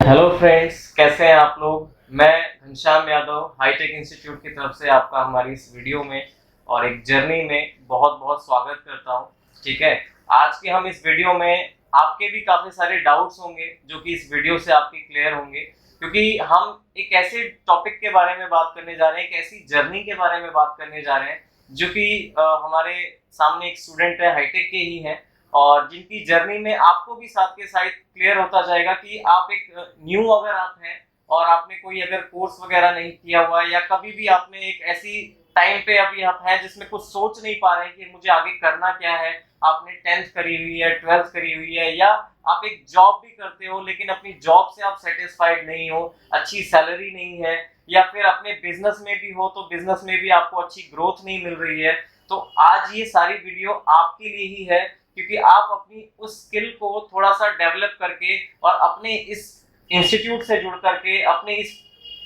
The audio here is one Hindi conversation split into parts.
हेलो फ्रेंड्स, कैसे हैं आप लोग। मैं घनश्याम यादव हाईटेक इंस्टीट्यूट की तरफ से आपका हमारी इस वीडियो में और एक जर्नी में बहुत बहुत स्वागत करता हूं। ठीक है, आज के हम इस वीडियो में आपके भी काफ़ी सारे डाउट्स होंगे जो कि इस वीडियो से आपके क्लियर होंगे, क्योंकि हम एक ऐसे टॉपिक के बारे में बात करने जा रहे हैं, एक ऐसी जर्नी के बारे में बात करने जा रहे हैं जो कि हमारे सामने एक स्टूडेंट है, हाईटेक के ही हैं, और जिनकी जर्नी में आपको भी साथ के साथ क्लियर होता जाएगा कि आप एक न्यू अगर आप हैं और आपने कोई अगर कोर्स वगैरह नहीं किया हुआ है, या कभी भी आपने एक ऐसी टाइम पे अभी आप हैं जिसमें कुछ सोच नहीं पा रहे हैं कि मुझे आगे करना क्या है। आपने 10th करी हुई है, 12th करी हुई है, या आप एक जॉब भी करते हो लेकिन अपनी जॉब से आप सेटिस्फाइड नहीं हो, अच्छी सैलरी नहीं है, या फिर अपने बिजनेस में भी हो तो बिजनेस में भी आपको अच्छी ग्रोथ नहीं मिल रही है। तो आज ये सारी वीडियो आपके लिए ही है, क्योंकि आप अपनी उस स्किल को थोड़ा सा डेवलप करके और अपने इस इंस्टीट्यूट से जुड़ करके अपने इस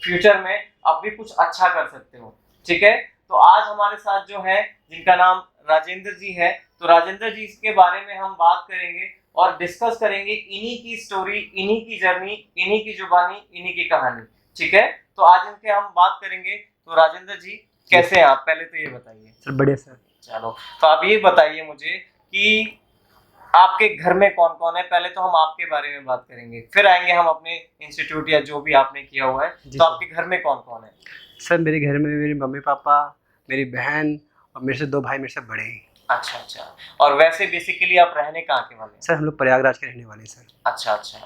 फ्यूचर में अब भी कुछ अच्छा कर सकते हो। ठीक है, तो आज हमारे साथ जो है, जिनका नाम राजेंद्र जी है, तो राजेंद्र जी के बारे में हम बात करेंगे और डिस्कस करेंगे इन्हीं की स्टोरी, इन्हीं की जर्नी, इन्हीं की जुबानी, इन्हीं की कहानी। ठीक है, तो आज इनके हम बात करेंगे। तो राजेंद्र जी, कैसे हैं आप, पहले तो ये बताइए। सर बढ़िया सर। चलो, तो आप ये बताइए मुझे कि आपके घर में कौन कौन है। पहले तो हम आपके बारे में बात करेंगे, फिर आएंगे हम अपने इंस्टीट्यूट या जो भी आपने किया हुआ है। तो आपके घर में कौन कौन है। सर मेरे घर में मेरे मम्मी पापा, मेरी बहन और मेरे से 2 भाई मेरे से बड़े हैं। अच्छा अच्छा, और वैसे बेसिकली आप रहने कहाँ के वाले हैं। सर हम लोग प्रयागराज के रहने वाले हैं सर। अच्छा अच्छा,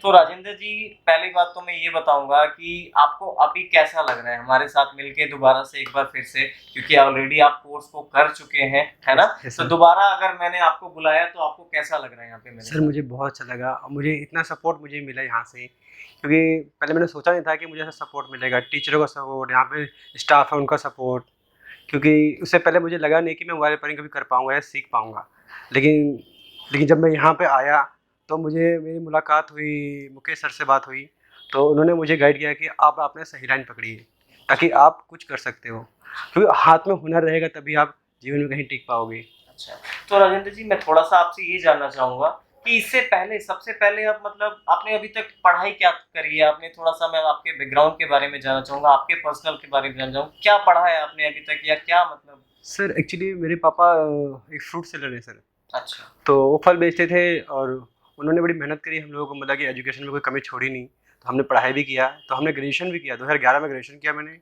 तो राजेंद्र जी, पहली बात तो मैं ये बताऊंगा कि आपको अभी कैसा लग रहा है हमारे साथ मिलके दोबारा से एक बार फिर से, क्योंकि ऑलरेडी आप कोर्स को कर चुके हैं, है ना। तो दोबारा अगर मैंने आपको बुलाया तो आपको कैसा लग रहा है यहाँ पे मेरे सर मुझे बहुत अच्छा लगा और मुझे इतना सपोर्ट मुझे मिला यहाँ से, क्योंकि पहले मैंने सोचा नहीं था कि मुझे ऐसा सपोर्ट मिलेगा। टीचरों का सपोर्ट, यहाँ पे स्टाफ है उनका सपोर्ट, क्योंकि उससे पहले मुझे लगा नहीं कि मैं मोबाइल रिपेयरिंग कभी कर पाऊँगा या सीख पाऊँगा। लेकिन लेकिन जब मैं यहाँ पे आया तो मुझे मेरी मुलाकात हुई, मुकेश सर से बात हुई, तो उन्होंने मुझे गाइड किया कि आप आपने सही लाइन पकड़ी है, ताकि आप कुछ कर सकते हो, क्योंकि हाथ में हुनर रहेगा तभी आप जीवन में कहीं टिक पाओगे। अच्छा, तो राजेंद्र जी, मैं थोड़ा सा आपसे ये जानना चाहूंगा कि इससे पहले, सबसे पहले आप मतलब आपने अभी तक पढ़ाई क्या करी है आपने, थोड़ा सा मैं आपके बैकग्राउंड के बारे में जानना चाहूंगा, आपके पर्सनल के बारे में जानना चाहूंगा, क्या पढ़ा है आपने अभी तक, या क्या मतलब। सर एक्चुअली मेरे पापा एक फ्रूट सेलर है सर। अच्छा, तो वो फल बेचते थे और उन्होंने बड़ी मेहनत करी हम लोगों को, मतलब कि एजुकेशन में कोई कमी छोड़ी नहीं। तो हमने पढ़ाई भी किया, तो हमने ग्रेजुएशन भी किया, 2011 में ग्रेजुएशन किया मैंने,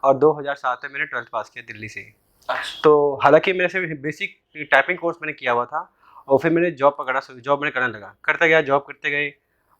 और 2007 में मैंने 12th पास किया दिल्ली से। अच्छा, तो हालांकि मेरे से बेसिक टाइपिंग कोर्स मैंने किया हुआ था, और फिर मैंने जॉब पकड़ा, जॉब मैंने करने लगा, करते गया, जॉब करते गए।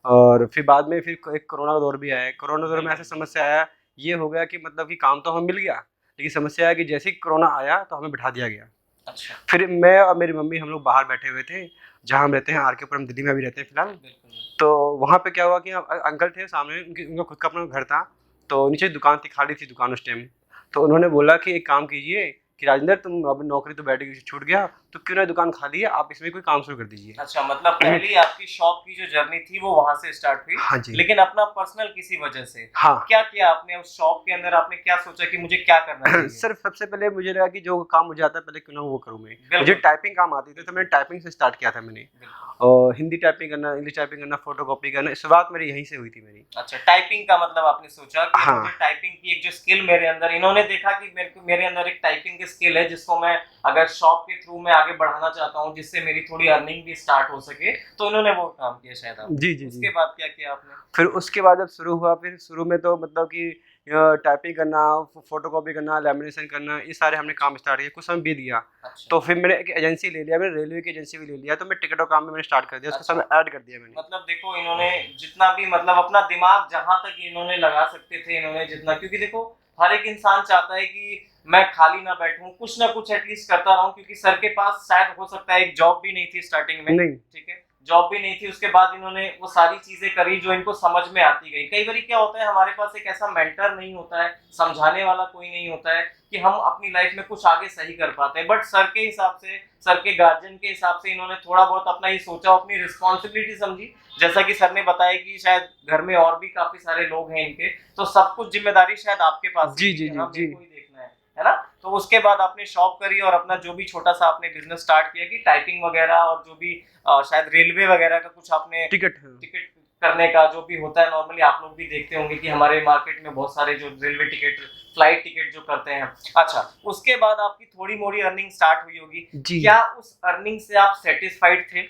और फिर बाद में फिर एक कोरोना का दौर भी आया। कोरोना दौर में ऐसा समस्या आया, ये हो गया कि मतलब कि काम तो हमें मिल गया, लेकिन समस्या है कि जैसे ही कोरोना आया तो हमें बिठा दिया गया। अच्छा, फिर मैं और मेरी मम्मी हम लोग बाहर बैठे हुए थे, जहाँ हम रहते हैं आर के पुरम, दिल्ली में अभी रहते हैं फिलहाल। बिल्कुल। तो वहाँ पे क्या हुआ कि अंकल थे सामने, उनका खुद का अपना घर था, तो नीचे दुकान थी, खाली थी दुकान उस टाइम। तो उन्होंने बोला कि एक काम कीजिए कि राजेंद्र, तुम अब नौकरी तो बैठ गई, छूट गया, तो क्यों ना दुकान खाली है, आप इसमें कोई काम शुरू कर दीजिए। अच्छा, मतलब पहली आपकी शॉप की जो जर्नी थी वो वहां से स्टार्ट हुई। हाँ जी। लेकिन अपना पर्सनल किसी वजह से हाँ क्या किया आपने उस शॉप के अंदर, आपने क्या सोचा कि मुझे क्या करना चाहिए। सर सबसे पहले मुझे लगा कि जो काम मुझे आता है पहले क्यों ना वो करूँ मैं। बिल्कुल। मुझे टाइपिंग काम आती थी, तो मैंने टाइपिंग से स्टार्ट किया था मैंने। बिल्कुल। और हिंदी टाइपिंग करना, इंग्लिश टाइपिंग करना, फोटो कॉपी करना, शुरुआत मेरी यहीं से हुई थी मेरी। अच्छा, टाइपिंग का मतलब आपने सोचा कि हाँ। मुझे टाइपिंग की एक जो स्किल मेरे अंदर, इन्होंने देखा कि मेरे अंदर एक टाइपिंग की स्किल है जिसको मैं अगर शॉप के थ्रू मैं आगे बढ़ाना चाहता हूँ, जिससे मेरी थोड़ी अर्निंग भी स्टार्ट हो सके, तो इन्होंने वो काम किया शायद आप। जी जी उसके जी। बाद क्या किया आपने। फिर उसके बाद जब शुरू हुआ, फिर शुरू में तो मतलब कि टाइपिंग करना, फोटो कॉपी करना, लेमिनेशन करना, ये सारे हमने काम स्टार्ट किया, कुछ समय बीत गया। अच्छा, तो फिर मैंने एक एजेंसी ले लिया, मैंने रेलवे की एजेंसी भी ले लिया, तो मैं टिकटों काम में मैंने स्टार्ट कर दिया, उसका समय ऐड कर दिया मैंने। मतलब देखो, इन्होंने जितना भी मतलब अपना दिमाग जहां तक इन्होंने लगा सकते थे, इन्होंने जितना, क्योंकि देखो हर एक इंसान चाहता है कि मैं खाली ना बैठूं, कुछ ना कुछ एटलीस्ट करता रहूं, क्योंकि सर के पास शायद हो सकता है एक जॉब भी नहीं थी स्टार्टिंग में। नहीं। ठीक है, जॉब भी नहीं थी, उसके बाद इन्होंने वो सारी चीजें करी जो इनको समझ में आती गई। कई बार क्या होता है, हमारे पास एक ऐसा मेंटर नहीं होता है, समझाने वाला कोई नहीं होता है कि हम अपनी लाइफ में कुछ आगे सही कर पाते हैं। बट सर के हिसाब से, सर के गार्जियन के हिसाब से इन्होंने थोड़ा बहुत अपना ही सोचा, अपनी रिस्पॉन्सिबिलिटी समझी। जैसा कि सर ने बताया कि शायद घर में और भी काफी सारे लोग हैं इनके, तो सब कुछ जिम्मेदारी शायद आपके पास जी जी जी जी। कोई देखना है ना। तो उसके बाद आपने शॉप करी और अपना जो भी छोटा सा आपने बिजनेस स्टार्ट किया कि टाइपिंग वगैरह, और जो भी शायद रेलवे वगैरह का कुछ आपने टिकट टिकट करने का जो भी होता है, नॉर्मली आप लोग भी देखते होंगे कि हमारे मार्केट में बहुत सारे जो रेलवे टिकट, फ्लाइट टिकट जो करते हैं। अच्छा, उसके बाद आपकी थोड़ी मोड़ी अर्निंग स्टार्ट हुई होगी। जी। क्या उस अर्निंग से आप सेटिस्फाइड थे?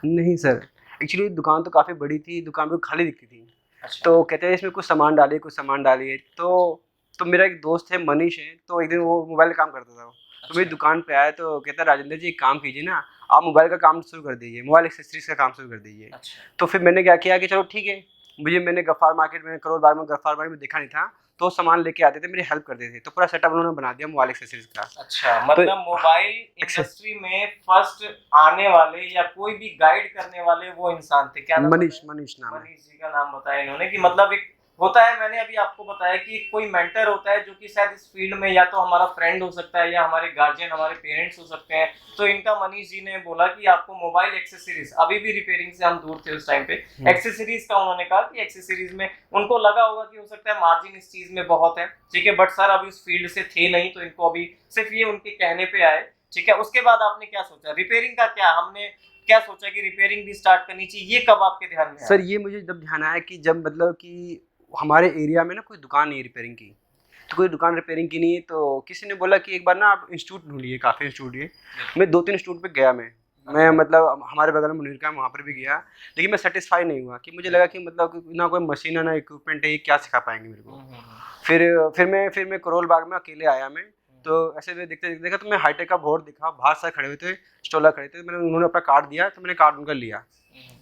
नहीं सर, एक्चुअली दुकान तो काफ़ी बड़ी थी, दुकान बिल्कुल खाली दिखती थी। अच्छा। तो कहते हैं इसमें कुछ सामान डालिए, कुछ सामान डालिए। तो मेरा एक दोस्त है मनीष है, तो एक दिन वो मोबाइल का काम करता था। तो मेरी दुकान पे आया तो कहता है राजेंद्र जी एक काम कीजिए ना, आप मोबाइल का काम शुरू कर दीजिए, मोबाइल एक्सेसरीज का काम शुरू कर दीजिए। अच्छा। तो फिर मैंने क्या किया कि चलो ठीक है, मैंने गफ्फार मार्केट में, करोल बाग में गफ्फार मार्केट में देखा नहीं था, तो सामान लेके आते थे, मेरी हेल्प करते थे, तो पूरा सेटअप उन्होंने बना दिया मोबाइल एक्सेसरीज का। अच्छा, मतलब मोबाइल इंडस्ट्री में फर्स्ट आने वाले या कोई भी गाइड करने वाले वो इंसान थे, क्या नाम मनीष बताया? मनीष नाम है। मनीष जी का नाम बताया इन्होंने कि मतलब एक होता है, मैंने अभी आपको बताया कि कोई मेंटर होता है जो कि शायद इस फील्ड में या तो हमारा फ्रेंड हो सकता है या हमारे गार्जियन, हमारे पेरेंट्स हो सकते हैं। तो इनका मनीष जी ने बोला कि आपको मोबाइल एक्सेसरीज, अभी भी रिपेयरिंग से हम दूर थे उस टाइम पे, एक्सेसरीज का उन्होंने कहा कि एक्सेसरीज में उनको लगा होगा कि हो सकता है मार्जिन इस चीज में बहुत है, ठीक है, बट सर अभी उस फील्ड से थे नहीं, तो इनको अभी सिर्फ ये उनके कहने पे आए, ठीक है। उसके बाद आपने क्या सोचा रिपेयरिंग का? क्या हमने क्या सोचा कि रिपेयरिंग भी स्टार्ट करनी चाहिए, ये कब आपके ध्यान में आया? सर ये मुझे जब ध्यान आया कि जब मतलब कि हमारे एरिया में ना कोई दुकान नहीं है रिपेयरिंग की, तो कोई दुकान रिपेयरिंग की नहीं है, तो किसी ने बोला कि एक बार ना आप इंस्टीट्यूट ढूंढिए, काफ़ी इंस्टीट्यूट है। मैं 2-3 इंस्टीट्यूट पे गया मैं मतलब हमारे बगल में मुनीर का है, वहाँ पर भी गया, लेकिन मैं सेटिस्फाई नहीं हुआ कि मुझे लगा कि मतलब कि ना कोई मशीन है ना इक्विपमेंट है, ये क्या सिखा पाएंगे मेरे को। फिर मैं करोल बाग में अकेले आया मैं, तो ऐसे में देखते देखा तो मैं हाईटेक का बोर्ड दिखा, बाहर से खड़े हुए थे, स्टॉलर खड़े थे, मैंने उन्होंने अपना कार्ड दिया, तो मैंने कार्ड उनका लिया।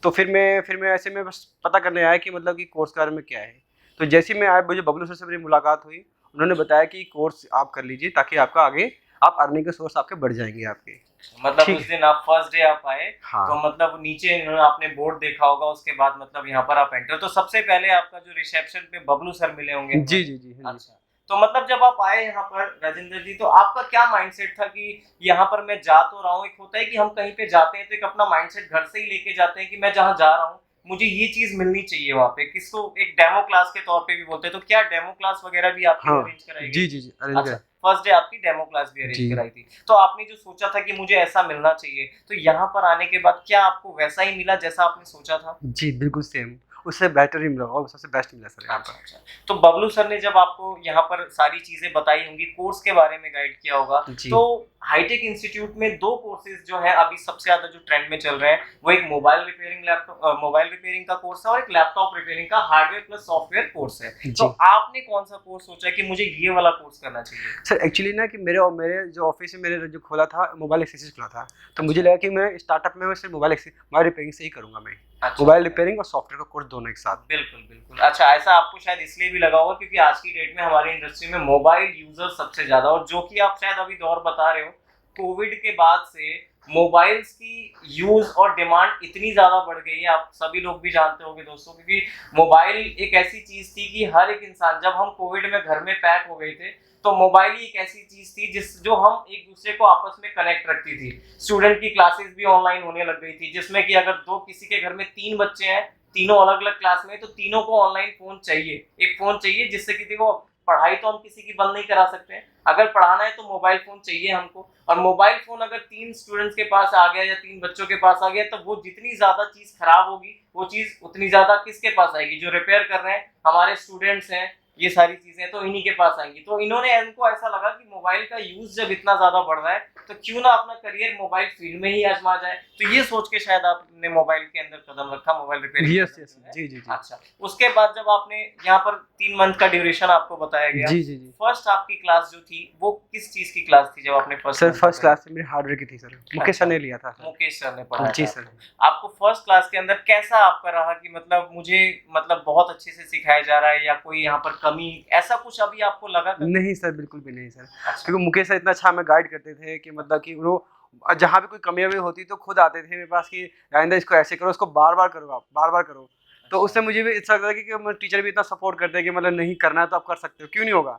तो फिर मैं ऐसे में बस पता करने आया कि मतलब कि कोर्स के बारे में क्या है। तो जैसे ही मैं आया, मुझे बबलू सर से मेरी मुलाकात हुई, उन्होंने बताया कि कोर्स आप कर लीजिए ताकि आपका आगे आप अर्निंग के सोर्स आपके बढ़ जाएंगे आपके। मतलब उस दिन आप फर्स्ट डे आप आए, हाँ। तो मतलब नीचे इन्होंने आपने बोर्ड देखा होगा, उसके बाद मतलब यहाँ पर आप एंटर, तो सबसे पहले आपका जो रिसेप्शन पे बबलू सर मिले होंगे। जी जी जी। अच्छा, तो मतलब जब आप आए यहाँ पर राजेंद्र जी, तो आपका क्या माइंडसेट था कि यहाँ पर मैं जा तो रहा हूँ, एक होता है कि हम कहीं पे जाते हैं तो एक अपना माइंडसेट घर से ही लेके जाते हैं कि मैं जहाँ जा रहा हूँ मुझे ये चीज मिलनी चाहिए वहाँ पे, किसको एक डेमो क्लास के तौर पे भी बोलते हैं, तो क्या डेमो क्लास वगैरह भी आपकी हाँ। अरेंज कराई गई? जी जी जी अरेंज अच्छा, फर्स्ट डे आपकी डेमो क्लास भी अरेंज जी। कराई थी, तो आपने जो सोचा था कि मुझे ऐसा मिलना चाहिए, तो यहाँ पर आने के बाद क्या आपको वैसा ही मिला जैसा आपने सोचा था? जी बिल्कुल सेम, उससे बेटर ही मिला और सबसे बेस्ट मिला सर यहाँ अच्छा पर। अच्छा, तो बबलू सर ने जब आपको यहाँ पर सारी चीजें बताई होंगी, कोर्स के बारे में गाइड किया होगा, जी। तो हाईटेक इंस्टीट्यूट में 2 कोर्सेज जो हैं अभी सबसे ज्यादा जो ट्रेंड में चल रहे हैं, वो एक मोबाइल रिपेयरिंग का कोर्स है और एक लैपटॉप रिपेयरिंग का हार्डवेयर प्लस सॉफ्टवेयर कोर्स है। तो आपने कौन सा कोर्स सोचा कि मुझे ये वाला कोर्स करना चाहिए? सर एक्चुअली ना कि मेरे जो ऑफिस में मैंने जो खोला था मोबाइल एक्सेसरीज खोला था, तो मुझे लगा कि मैं स्टार्टअप में सिर्फ मोबाइल रिपेयरिंग से ही करूंगा मैं। अच्छा, मोबाइल रिपेयरिंग और सॉफ्टवेयर का कोर्स दोनों एक साथ। बिल्कुल बिल्कुल। अच्छा, ऐसा आपको शायद इसलिए भी लगा होगा क्योंकि आज की डेट में हमारी इंडस्ट्री में मोबाइल यूजर सबसे ज्यादा, और जो कि आप शायद अभी दौर बता रहे हो, कोविड के बाद से मोबाइल्स की यूज और डिमांड इतनी ज्यादा बढ़ गई है, आप सभी लोग भी जानते होंगे दोस्तों, क्योंकि मोबाइल एक ऐसी चीज थी कि हर एक इंसान, जब हम कोविड में घर में पैक हो गए थे, तो मोबाइल ही एक ऐसी चीज थी जो हम एक दूसरे को आपस में कनेक्ट रखती थी। स्टूडेंट की क्लासेस भी ऑनलाइन होने लग गई थी, जिसमें कि अगर किसी के घर में 3 बच्चे हैं, तीनों अलग अलग क्लास में, तो तीनों को ऑनलाइन फोन चाहिए, एक फोन चाहिए, जिससे कि देखो पढ़ाई तो हम किसी की बंद नहीं करा सकते हैं, अगर पढ़ाना है तो मोबाइल फोन चाहिए हमको, और मोबाइल फोन अगर 3 स्टूडेंट्स के पास आ गया या 3 बच्चों के पास आ गया, तो वो जितनी ज्यादा चीज खराब होगी, वो चीज उतनी ज्यादा किसके पास आएगी? जो रिपेयर कर रहे हैं हमारे स्टूडेंट्स हैं, ये सारी चीजें तो इन्हीं के पास आएंगी। तो इनको ऐसा लगा कि मोबाइल का यूज जब इतना ज्यादा बढ़ रहा है, तो क्यों ना अपना करियर मोबाइल फील्ड में ही आजमा जाए, तो ये सोच के शायद आपने मोबाइल के अंदर कदम रखा, मोबाइल रिपेयरिंग। यस यस जी जी जी। अच्छा, उसके बाद जब आपने यहाँ पर 3 मंथ का ड्यूरेशन आपको बताया गया, जी जी जी। फर्स्ट आपकी क्लास जो थी वो किस चीज की क्लास थी? जब आपने फर्स्ट क्लास मेरी हार्डवेयर की थी सर, मुकेश सर ने लिया था। मुकेश सर ने पढ़ाया जी था सर। आपको फर्स्ट क्लास के अंदर कैसा आपका रहा कि मतलब मुझे मतलब बहुत अच्छे से सिखाया जा रहा है, या कोई यहाँ पर कमी, ऐसा कुछ अभी आपको लगा? नहीं सर, बिल्कुल भी नहीं सर। अच्छा। क्योंकि मुकेश सर इतना अच्छा हमें गाइड करते थे कि मतलब कि वो जहाँ भी कोई कमियां भी होती तो खुद आते थे मेरे पास कि राजेंद्र इसको ऐसे करो, इसको बार बार करो, आप बार बार करो। तो उससे मुझे भी अच्छा लगता है कि टीचर भी इतना सपोर्ट करते हैं कि मतलब नहीं करना है तो आप कर सकते हो, क्यों नहीं होगा।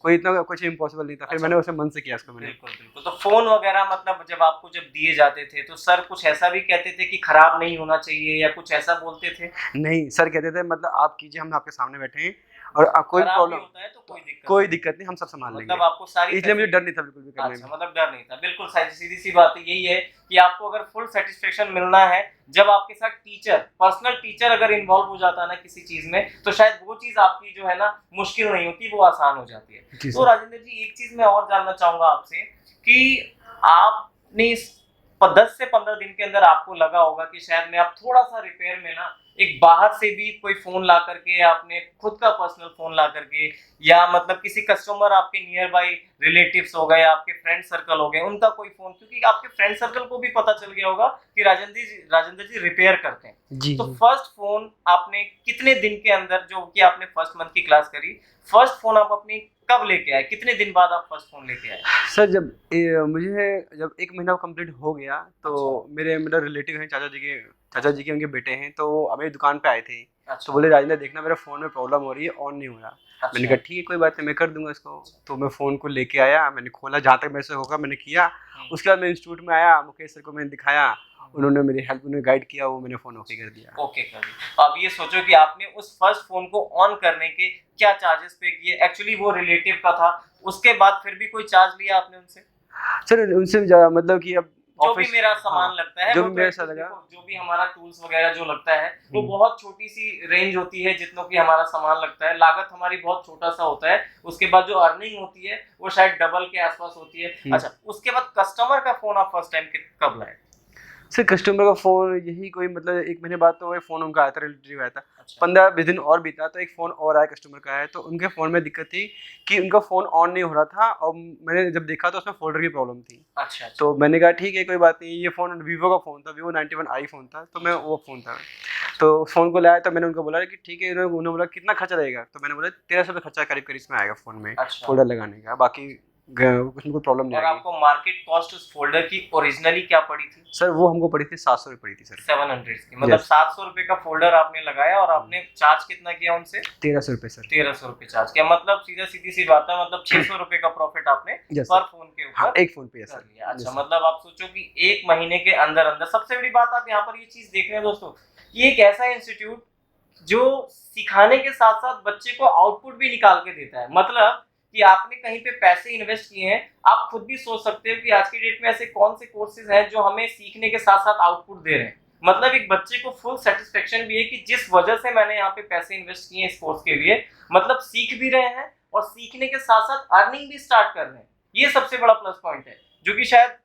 कोई इतना कुछ इम्पॉसिबल नहीं था। फिर मैंने उसे मन से किया इसको मैंने। बिल्कुल बिल्कुल। तो फोन वगैरह मतलब जब आपको दिए जाते थे, तो सर कुछ ऐसा भी कहते थे कि खराब नहीं होना चाहिए, या कुछ ऐसा बोलते थे? नहीं, सर कहते थे मतलब आप कीजिए, हम आपके सामने बैठे हैं, और कोई खराब भी प्रॉब्लम, होता है तो कोई दिक्कत नहीं, हम सब संभाल लेंगे। मतलब आपको सारी इसलिए मुझे फैसिलिटी, डर नहीं था बिल्कुल भी करने अच्छा में। मतलब डर नहीं था, बिल्कुल सीधी सी बात है, यही है कि आपको अगर फुल सेटिस्फेक्शन मिलना है, जब आपके साथ टीचर, पर्सनल टीचर अगर इन्वॉल्व हो जाता है ना किसी चीज में, तो शायद वो चीज आपकी जो है ना मुश्किल नहीं होती, वो आसान हो जाती है। जी तो सर। राजेंद्र जी, एक चीज मैं और जानना चाहूंगा आपसे कि आपने इस 10 से 15 दिन के अंदर आपको लगा होगा कि शायद मैं अब थोड़ा सा रिपेयर में ना एक बाहर से भी कोई फोन ला करके, आपने खुद का पर्सनल फोन ला करके, या मतलब किसी कस्टमर आपके नियर बाई रिलेटिव्स हो गए, आपके फ्रेंड सर्कल हो गए, उनका कोई फोन, क्योंकि आपके फ्रेंड सर्कल को भी पता चल गया होगा कि राजेंद्र जी रिपेयर करते हैं। जी तो जी फर्स्ट फोन आपने कितने दिन के अंदर, जो कि आपने फर्स्ट मंथ की क्लास करी, फर्स्ट फोन आप अपनी कब लेके आए, कितने दिन बाद आप फर्स्ट फोन लेके आए? सर, मुझे जब 1 महीना कंप्लीट हो गया तो मेरे मतलब रिलेटिव हैं, चाचा जी के उनके बेटे हैं, तो मेरी दुकान पे आए थे। तो अच्छा बोले, राजेंद्र देखना मेरा फ़ोन में प्रॉब्लम हो रही है, ऑन नहीं हो रहा। मैंने अच्छा। कहा ठीक है, कोई बात नहीं, मैं कर दूंगा इसको। तो मैं फ़ोन को लेके आया, मैंने खोला, जहाँ तक मेरे से होगा मैंने किया। उसके बाद मैं इंस्टीट्यूट में आया, मुकेश सर को मैंने दिखाया, उन्होंने मेरी हेल्प, उन्होंने गाइड किया, वो मैंने फ़ोन ओके कर दिया। ओके कर दी। तो अब ये सोचो कि आपने उस फर्स्ट फोन को ऑन करने के क्या चार्जेस पे किए, एक्चुअली वो रिलेटिव का था, उसके बाद फिर भी कोई चार्ज लिया आपने उनसे? सर उनसे भी ज़्यादा, मतलब कि अब जो भी ऑफिस, मेरा सामान हाँ, लगता है, जो वो भी तो मेरे at साथ least लगा, देखो, जो भी हमारा टूल्स वगैरह जो लगता है, वो हम्म, बहुत छोटी सी रेंज होती है, जितनों की हमारा सामान लगता है, लागत हमारी बहुत छोटा सा होता है, उसके बाद जो अर्निंग होती है वो शायद डबल के आसपास होती है। अच्छा, उसके बाद कस्टमर का फोन आप फर्स्ट टाइम कब लाए? सर कस्टमर का फ़ोन यही कोई मतलब 1 महीने बाद तो वही फ़ोन उनका आया था, रिलेटिव आया था। अच्छा 15-20 दिन और बीता तो एक फ़ोन और आया कस्टमर का है, तो उनके फ़ोन में दिक्कत थी कि उनका फ़ोन ऑन नहीं हो रहा था, और मैंने जब देखा तो उसमें फ़ोल्डर की प्रॉब्लम थी। अच्छा अच्छा तो मैंने कहा ठीक है, कोई बात नहीं, ये फ़ोन वीवो का फ़ोन था, वीवो 91 आई फ़ोन था, तो मैं वो फ़ोन था। तो फ़ोन को लाया तो मैंने उनको बोला कि ठीक है, उन्होंने बोला कितना खर्चा लगेगा? तो मैंने बोला 1300 रुपये खर्चा करीब-करीब इसमें आएगा फ़ोन में, अच्छा। फ़ोल्डर लगाने का, बाकी उसमें कोई प्रॉब्लम नहीं और आएगी। आपको मार्केट कॉस्ट उस फोल्डर की ओरिजिनली क्या पड़ी थी? सर वो हमको पड़ी थी 700 रुपये पड़ी थी सर। 700 की, मतलब यस। 700 रुपए का फोल्डर आपने लगाया, और आपने चार्ज कितना किया उनसे? 1300 रुपये सर। 1300 रुपए चार्ज किया, मतलब सीधी सी बात है, मतलब 600 रुपए का प्रॉफिट आपने यस पर सर। फोन के हाँ, ऊपर एक फ़ोन पे है कर सर। लिया। अच्छा, यस सर। मतलब आप सोचो कि 1 महीने के अंदर अंदर, सबसे बड़ी बात आप यहाँ पर ये चीज देख रहे हैं दोस्तों, ये एक ऐसा इंस्टीट्यूट जो सिखाने के साथ साथ बच्चे को आउटपुट भी निकाल के देता है। मतलब कि आपने कहीं पे पैसे इन्वेस्ट किए हैं, आप खुद भी सोच सकते हो कि आज की डेट में ऐसे कौन से कोर्सेज हैं जो हमें सीखने के साथ साथ आउटपुट दे रहे हैं। मतलब एक बच्चे को फुल सेटिस्फेक्शन भी है कि जिस वजह से मैंने यहाँ पे पैसे इन्वेस्ट किए इस कोर्स के लिए, मतलब सीख भी रहे हैं और सीखने के साथ साथ अर्निंग भी स्टार्ट कर रहे हैं। ये सबसे बड़ा प्लस पॉइंट है, जो कि शायद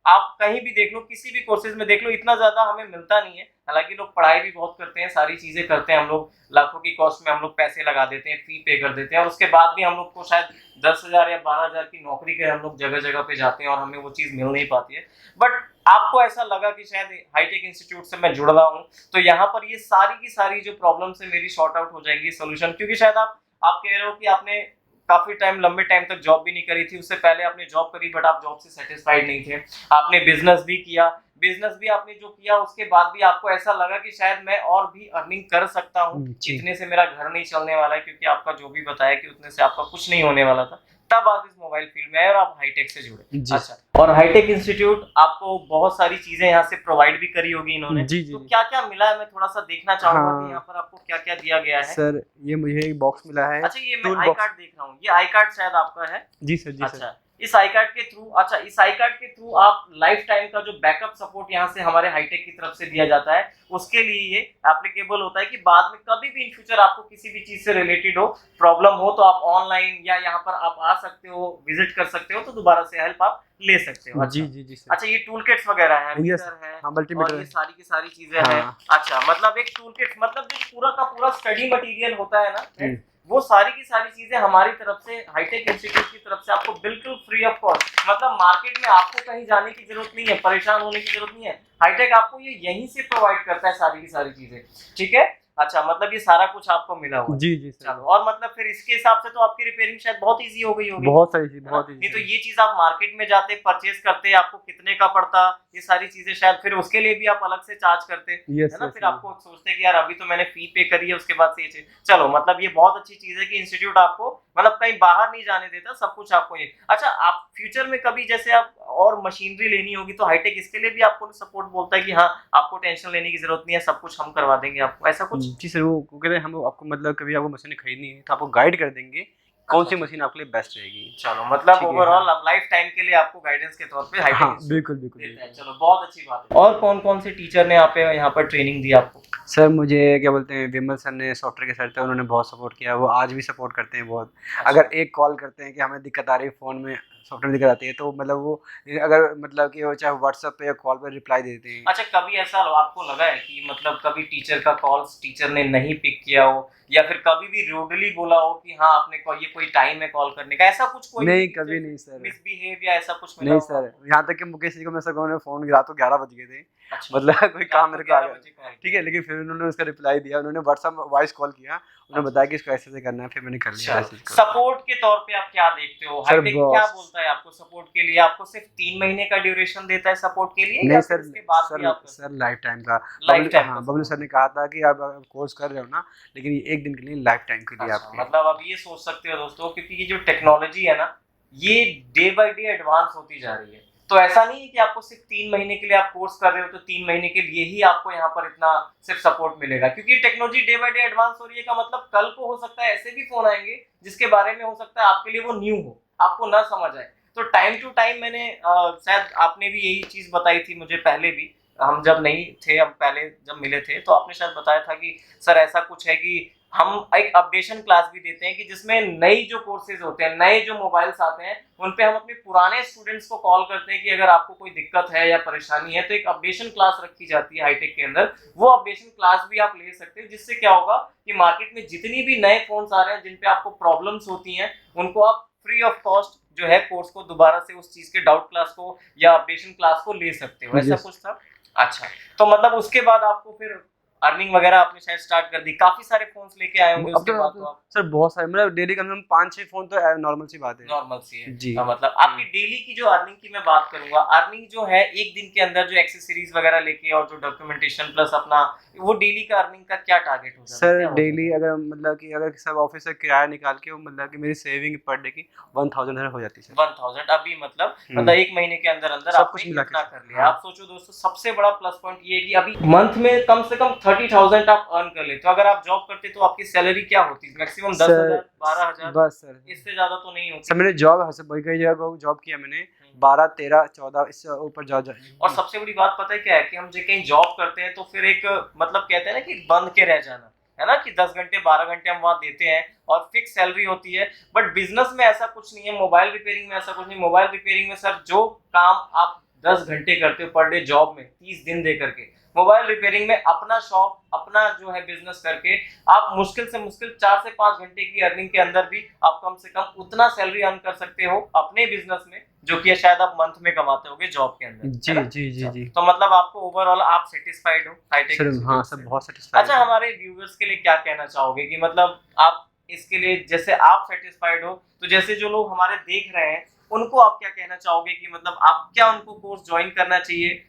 आप कहीं भी देख लो, किसी भी कोर्सेज में देख लो, इतना ज्यादा हमें मिलता नहीं है। हालांकि लोग पढ़ाई भी बहुत करते हैं, सारी चीजें करते हैं, हम लोग लाखों की कॉस्ट में हम लोग पैसे लगा देते हैं, फी पे कर देते हैं, और उसके बाद भी हम लोग को शायद 10,000 या 12,000 की नौकरी के हम लोग जगह जगह पे जाते हैं और हमें वो चीज मिल नहीं पाती है। बट आपको ऐसा लगा कि शायद हाईटेक इंस्टीट्यूट से मैं जुड़ रहा हूँ, तो यहाँ पर ये सारी की सारी जो प्रॉब्लम्स है मेरी शॉर्ट आउट हो जाएंगी सोल्यूशन, क्योंकि शायद आप कह रहे हो कि आपने काफी टाइम, लंबे टाइम तक जॉब भी नहीं करी थी, उससे पहले आपने जॉब करी बट आप जॉब से सेटिस्फाइड नहीं थे, आपने बिजनेस भी किया, बिजनेस भी आपने जो किया उसके बाद भी आपको ऐसा लगा कि शायद मैं और भी अर्निंग कर सकता हूँ, जी। इतने से मेरा घर नहीं चलने वाला है, क्योंकि आपका जो भी बताया कि उतने से आपका कुछ नहीं होने वाला था, तब आप इस मोबाइल फील्ड में आए और आप हाईटेक से जुड़े। जी। अच्छा, और हाईटेक इंस्टीट्यूट आपको बहुत सारी चीजें यहाँ से प्रोवाइड भी करी होगी इन्होंने, जी, जी, तो जी। क्या क्या मिला है मैं थोड़ा सा देखना चाहूंगा कि हाँ। यहाँ पर आपको क्या क्या दिया गया है। सर ये मुझे एक बॉक्स मिला है, अच्छा, ये मैं टूल आई बॉक्स। कार्ड देख रहा हूँ, ये आई कार्ड शायद आपका है। जी सर, जी सर। अच्छा, इस आई कार्ड के थ्रू, अच्छा इस आई कार्ड के थ्रू आप लाइफ टाइम का जो बैकअप सपोर्ट यहाँ से हमारे हाईटेक की तरफ से दिया जाता है, उसके लिए ये एप्लीकेबल होता है कि बाद में कभी भी इन फ्यूचर आपको किसी भी चीज से रिलेटेड हो, प्रॉब्लम हो, तो आप ऑनलाइन या यहाँ पर आप आ सकते हो, विजिट कर सकते हो, तो दोबारा से हेल्प आप ले सकते हो। अच्छा, जी, जी, जी सर। अच्छा, ये टूल किट्स वगैरह है, यस, मीटर है, हाँ, मल्टीमीटर और ये है। सारी की सारी चीजें हैं। हाँ। अच्छा, मतलब एक टूल किट, मतलब जो पूरा का पूरा स्टडी मटेरियल होता है ना, हम्म। वो सारी की सारी चीजें हमारी तरफ से, हाईटेक इंस्टीट्यूट की तरफ से आपको बिल्कुल फ्री ऑफ कॉस्ट, मतलब मार्केट में आपको कहीं जाने की जरूरत नहीं है, परेशान होने की जरूरत नहीं है, हाईटेक आपको ये यहीं से प्रोवाइड करता है सारी की सारी चीजें। ठीक है, अच्छा, मतलब ये सारा कुछ आपको मिला हुआ है। जी, जी सर। चलो, और मतलब फिर इसके हिसाब से तो आपकी रिपेयरिंग शायद बहुत इजी हो गई होगी। बहुत सारी चीज, है ना? बहुत नहीं तो इजी। ये चीज आप मार्केट में जाते परचेज करते आपको कितने का पड़ता, ये सारी चीजें शायद फिर उसके लिए भी आप अलग से चार्ज करते यस है ना, यस फिर आपको सोचते हैं कि यार अभी तो मैंने फी पे करी है, उसके बाद से ये चीज चलो, मतलब ये बहुत अच्छी चीज है कि इंस्टीट्यूट आपको मतलब कहीं बाहर नहीं जाने देता, सब कुछ आपको ये। अच्छा, आप फ्यूचर में कभी जैसे आप और मशीनरी लेनी होगी तो हाईटेक इसके लिए भी आपको सपोर्ट बोलता है कि हाँ आपको टेंशन लेने की जरूरत नहीं है, सब कुछ हम करवा देंगे आपको, ऐसा कुछ? जी सर, वो कह रहे हैं हम आपको मतलब कभी आपको मशीन खरीदनी है तो आपको गाइड कर देंगे कौन सी अच्छा, मशीन आपके लिए बेस्ट रहेगी। चलो मतलब ठीक है, ओवरऑल हाँ अब लाइफ टाइम के लिए आपको गाइडेंस के तौर पे हाईटेक हाँ इंस्टीट्यूट बिल्कुल बिल्कुल देता है। बिल्कुल। चलो बहुत अच्छी बात है। और कौन कौन से टीचर ने यहाँ पर ट्रेनिंग दी आपको? सर मुझे क्या बोलते हैं, विमल सर ने, सॉफ्टवेयर के सर थे, उन्होंने बहुत सपोर्ट किया, वो आज भी सपोर्ट करते हैं बहुत। अगर अच्छा, एक कॉल करते हैं कि हमें दिक्कत आ रही है फ़ोन में, सॉफ्टवेयर में दिक्कत आती है, तो मतलब वो अगर मतलब कि वो चाहे व्हाट्सएप पे या कॉल पे रिप्लाई दे देते हैं। अच्छा, कभी ऐसा आपको लगा है कि मतलब कभी टीचर का कॉल्स टीचर ने नहीं पिक किया हो, या फिर कभी भी रूडली बोला हो कि हाँ आपने ये कोई टाइम है कॉल करने का, ऐसा कुछ कोई नहीं, कभी नहीं सर। मिसबिहेव या ऐसा कुछ मिला नहीं हो सर, आपको? यहाँ तक कि मुकेश जी को मैं सर ने फ़ोन रात को 11 बज गए थे, अच्छा, मतलब कोई काम मेरे को आ 11 गया, बजे कॉल ठीक है, किया। लेकिन फिर उन्होंने उसका रिप्लाई दिया, उन्होंने व्हाट्सएप वॉइस कॉल किया, उन्होंने बताया कि इसको ऐसे-ऐसे करना है, फिर मैंने कर लिया चलो, ऐसे इसको। सपोर्ट के तौर पे आप क्या देखते हो? सर हाईटेक क्या बॉस बोलता है आपको सपोर्ट के लिए? आपको सिर्फ 3 महीने का ड्यूरेशन देता है सपोर्ट के लिए, या नहीं फिर सर, उसके बाद भी सर आप सर लाइफ टाइम का। लाइफ टाइम का बबलू सर सपोर्ट? ने कहा था कि आप अगर कोर्स कर रहे हो ना, लेकिन ये 1 दिन के लिए लाइफ टाइम के लिए अच्छा, आपके। मतलब आप ये सोच सकते हो दोस्तों, क्योंकि ये जो टेक्नोलॉजी है ना, ये डे बाय डे एडवांस होती जा रही है। तो ऐसा नहीं है कि आपको सिर्फ 3 महीने के लिए आप कोर्स कर रहे हो तो 3 महीने के लिए ही आपको यहाँ पर इतना सिर्फ सपोर्ट मिलेगा, क्योंकि technology day by day advance हो रही है का मतलब कल को हो सकता है ऐसे भी फोन आएंगे जिसके बारे में हो सकता है आपके लिए वो न्यू हो, आपको ना समझ आए। तो टाइम टू टाइम मैंने शायद आपने भी यही चीज बताई थी मुझे पहले भी, हम जब नहीं थे, हम पहले जब मिले थे तो आपने शायद बताया था कि सर ऐसा कुछ है कि हम एक अपडेशन क्लास भी देते हैं कि जिसमें नई जो कोर्सेज होते हैं, नए जो मोबाइल्स आते हैं, उन पे हम अपने पुराने स्टूडेंट्स को कॉल करते हैं कि अगर आपको कोई दिक्कत है या परेशानी है तो एक अपडेशन क्लास रखी जाती है हाईटेक के अंदर। वो अपडेशन क्लास भी आप ले सकते हैं, जिससे क्या होगा कि मार्केट में जितनी भी नए फोन्स आ रहे हैं जिन पे आपको प्रॉब्लम्स होती हैं, उनको आप फ्री ऑफ कॉस्ट जो है कोर्स को दोबारा से उस चीज के डाउट क्लास को या अपडेशन क्लास को ले सकते हो। ऐसा यस। कुछ था? अच्छा, तो मतलब उसके बाद आपको फिर अर्निंग वगैरह आपने शायद स्टार्ट कर दी, काफी सारे फोन्स लेके आए होंगे अब उसके बाद तो आप? सर बहुत सारे, मतलब डेली कम से कम 5-6 फ़ोन तो नॉर्मल सी बात है। नॉर्मल सी है। जी। मतलब आपकी डेली की जो अर्निंग की मैं बात करूंगा, अर्निंग जो है एक दिन के अंदर जो एक्सेसरीज वगैरह लेके और जो डॉक्यूमेंटेशन प्लस अपना, वो डेली का अर्निंग का क्या टारगेट हो जाता है? सर क्या हो डेली जाता है? अगर मतलब कि अगर सब ऑफिस से किराया निकाल के, वो मतलब कि मेरी सेविंग पर डे की 1000 हो जाती है सर। 1000 अभी मतलब एक महीने के अंदर अंदर सब आपने कुछ मिला के इतना सर, कर लिया। हाँ। आप सोचो दोस्तों, सबसे बड़ा प्लस पॉइंट ये है कि अभी मंथ में कम से कम 30,000 आप अर्न कर लेते हो। अगर आप जॉब करते तो आपकी सैलरी क्या होती? मैक्सिमम 10,000 12,000, बस सर, इससे ज्यादा तो नहीं होती। सर मैंने जॉब कई कई जगह जॉब किया मैंने, 12 13 14 इससे ऊपर जा और सबसे बड़ी बात पता है क्या है कि हम जो कहीं जॉब करते हैं तो फिर एक मतलब कहते हैं ना कि बंद के रह जाना, है ना, कि 10 घंटे 12 घंटे हम वहां देते हैं और फिक्स सैलरी होती है। बट बिजनेस में ऐसा कुछ नहीं है, मोबाइल रिपेयरिंग में ऐसा कुछ नहीं। मोबाइल रिपेयरिंग में सर जो काम आप 10 घंटे करते हो पर डे जॉब में 30 दिन दे करके, मोबाइल रिपेयरिंग में अपना शॉप अपना जो है बिजनेस करके आप मुश्किल से मुश्किल 4 से 5 घंटे की अर्निंग के अंदर भी आप कम से कम उतना सैलरी अर्न कर सकते हो अपने बिजनेस में, जो कि शायद आप मंथ में कमाते होगे जॉब के अंदर। जी है ना? जी जी जी तो मतलब आपको ओवरऑल आप सेटिस्फाइड हो हाईटेक सर, हाँ इंस्टीट्यूट सर से? बहुत सेटिस्फाइड। अच्छा, हमारे व्यूअर्स के लिए क्या कहना चाहोगे कि मतलब आप इसके लिए, जैसे आप सेटिस्फाइड हो तो जैसे जो लोग हमारे देख रहे हैं उनको आप क्या कहना चाहोगे कि मतलब आप क्या उनको कोर्स ज्वाइन करना चाहिए,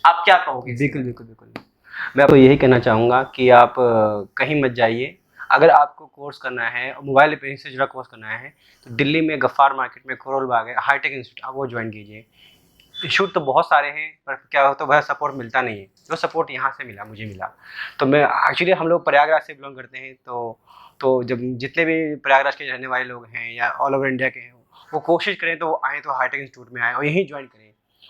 आप क्या कहोगे इसके बिल्कुल बारे में? बिल्कुल बिल्कुल, मैं आपको यही कहना चाहूँगा कि आप कहीं मत जाइए। अगर आपको कोर्स करना है, मोबाइल रिपेयरिंग से जुड़ा कोर्स करना है, तो दिल्ली में गफ्फार मार्केट में करोल बाग है, हाईटेक इंस्टीट्यूट, आप वो ज्वाइन कीजिए। इंस्टीट्यूट तो बहुत सारे हैं, पर क्या होता है वह सपोर्ट मिलता नहीं है, जो सपोर्ट यहाँ से मिला, मुझे मिला। तो मैं एक्चुअली, हम लोग प्रयागराज से बिलोंग करते हैं, तो जब जितने भी प्रयागराज के रहने वाले लोग हैं या ऑल ओवर इंडिया के हैं, वो कोशिश करें तो वो आएँ तो हाईटेक इंस्टीट्यूट में आएँ और यहीं ज्वाइन करें।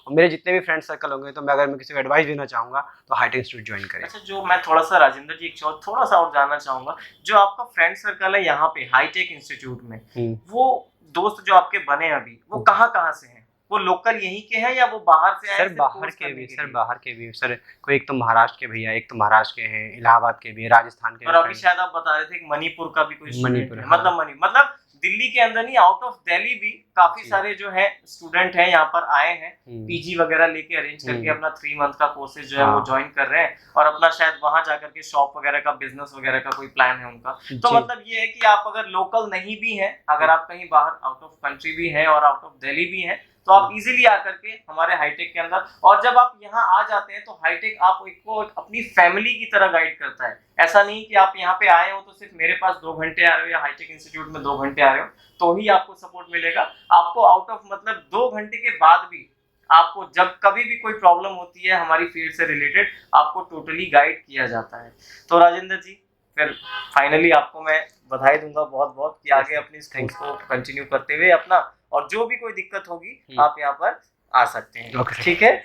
और मेरे जितने भी फ्रेंड सर्कल होंगे, तो मैं किसी को एडवाइस देना चाहूँगा तो हाईटेक इंस्टीट्यूट ज्वाइन करें। अच्छा, जो मैं थोड़ा सा राजेंद्र जी थोड़ा सा और जानना चाहूंगा, जो आपका फ्रेंड सर्कल है यहाँ पे हाईटेक इंस्टीट्यूट में, वो दोस्त जो आपके बने अभी, वो कहाँ कहाँ से हैं? वो लोकल यहीं के हैं या वो बाहर से आए सर सिर्फ बाहर कोर्स के करने भी, के सर लिए? बाहर के भी सर, कोई एक तो महाराष्ट्र के भैया, एक तो महाराष्ट्र के हैं, इलाहाबाद के भी, राजस्थान के और भी अभी friend। शायद आप बता रहे थे कि मणिपुर का भी कोई स्टूडेंट मणिपुर, है, हाँ। मतलब दिल्ली के अंदर नहीं, आउट ऑफ दिल्ली भी काफी जी। सारे जो है स्टूडेंट हैं यहाँ पर आए हैं, पीजी वगैरह लेके अरेंज करके हम्म। अपना 3 मंथ का कोर्सेज जो है वो हाँ। ज्वाइन कर रहे हैं और अपना शायद वहां जाकर के शॉप वगैरह का बिजनेस वगैरह का कोई प्लान है उनका। तो जी। मतलब ये है कि आप अगर लोकल नहीं भी हैं, अगर आप कहीं बाहर आउट ऑफ कंट्री भी हैं और आउट ऑफ दिल्ली भी हैं, तो आप इजीली आकर के हमारे हाईटेक के अंदर, और जब आप यहाँ आ जाते हैं तो हाईटेक आपको अपनी फैमिली की तरह गाइड करता है। ऐसा नहीं कि आप यहाँ पे आए हो तो सिर्फ मेरे पास 2 घंटे आ रहे हो या हाईटेक इंस्टीट्यूट में 2 घंटे आ रहे हो तो ही आपको सपोर्ट मिलेगा। आपको आउट ऑफ मतलब 2 घंटे के बाद भी आपको जब कभी भी कोई प्रॉब्लम होती है हमारी फील्ड से रिलेटेड, आपको टोटली गाइड किया जाता है। तो राजेंद्र जी, फिर फाइनली आपको मैं बधाई दूंगा बहुत बहुत कि आगे अपनी स्किल्स को कंटिन्यू करते हुए अपना, और जो भी कोई दिक्कत होगी आप यहाँ पर आ सकते हैं। ठीक है,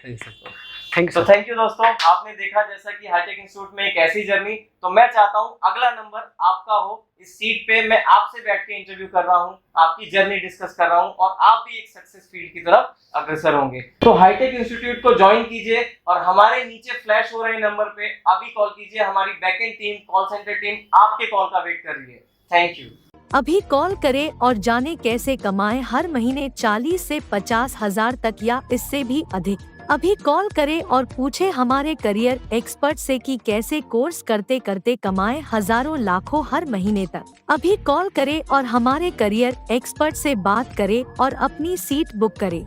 थैंक यू दोस्तों। आपने देखा जैसा कि हाईटेक इंस्टीट्यूट में एक ऐसी जर्नी, तो मैं चाहता हूँ अगला नंबर आपका हो। इस सीट पे मैं आपसे बैठ के इंटरव्यू कर रहा हूँ, आपकी जर्नी डिस्कस कर रहा हूँ और आप भी एक सक्सेस फील्ड की तरफ अग्रसर होंगे। तो हाईटेक इंस्टीट्यूट को ज्वाइन कीजिए और हमारे नीचे फ्लैश हो रहे नंबर पे अभी कॉल कीजिए। हमारी backend team, call centre team आपके कॉल का वेट कर रही है। Thank you. अभी कॉल करें और जाने कैसे कमाएं हर महीने 40 से 50 हजार तक या इससे भी अधिक। अभी कॉल करें और पूछें हमारे करियर एक्सपर्ट से कि कैसे कोर्स करते करते कमाएं हजारों लाखों हर महीने तक। अभी कॉल करें और हमारे करियर एक्सपर्ट से बात करें और अपनी सीट बुक करें।